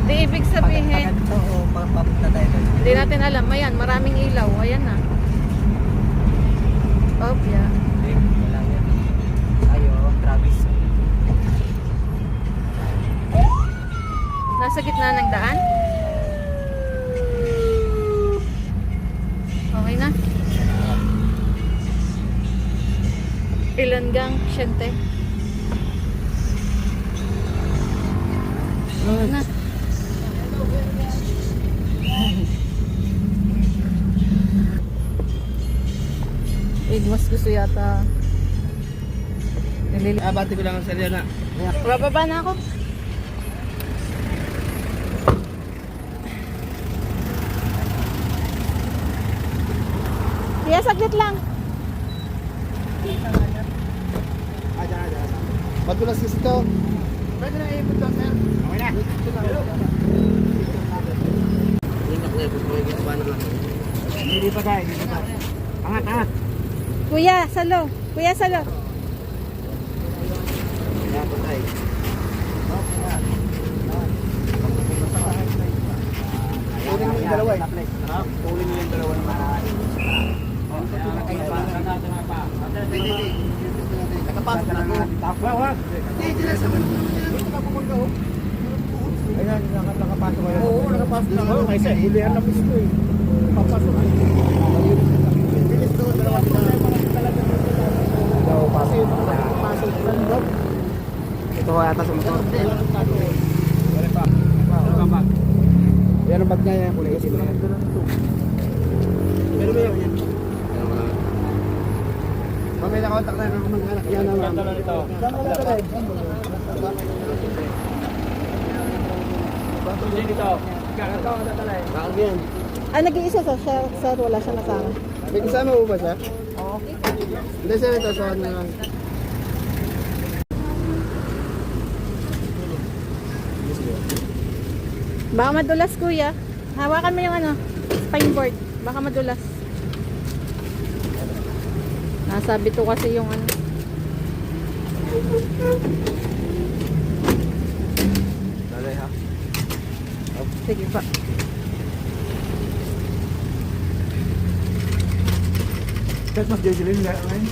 Di ibig sabihin, Oo, papunta tayo doon. hindi natin alam. Ayan, maraming ilaw. Ayan na. Oh, yeah. Hindi, wala yan. Ayo, Travis. Nasa gitna ng daan. Okay na. Ilan gang, Siyente? Okay na. Mas gusto yata. Bati ko lang ang sarili na. Bababa na ako. Kaya saglit lang. Madulas kasi ito. Pwede na i-ipot lang, sir. Okay na. Hindi pa tayo, hindi pa tayo. Angat, angat. Kuya, salo. Kuya, salo. Kaya pa tayo. Tuling mo yung dalawa eh. Tuling mo yung dalawa naman. Nakapasok na ako. Hindi na sa mga. Ayun, nakapasok kayo. Oo, nakapasok na ako. Kaysa, hulihan na gusto eh. Papasok na. Bilis doon, dalawa sila. Kasi pasok na doon. Ito kaya ata sa motor. Yan ang bag niya yan. Kulay kasi na. Pero may yan. Mamaya na kontak na ako mag-anak. Yan ang ganda na nito. Dito. Kakatawa ka na talay. Bakit yan? Ah, nag-iisa sa sir, wala siya nasama. May kasama mo ba siya? Oo. Hindi siya ito sa ano lang. Baka madulas, kuya. Hawakan mo yung ano, springboard. Baka madulas. Nasabi to kasi yung ano. Talay ha? Sige pa. Kahit mas Jocelyn, ngayon.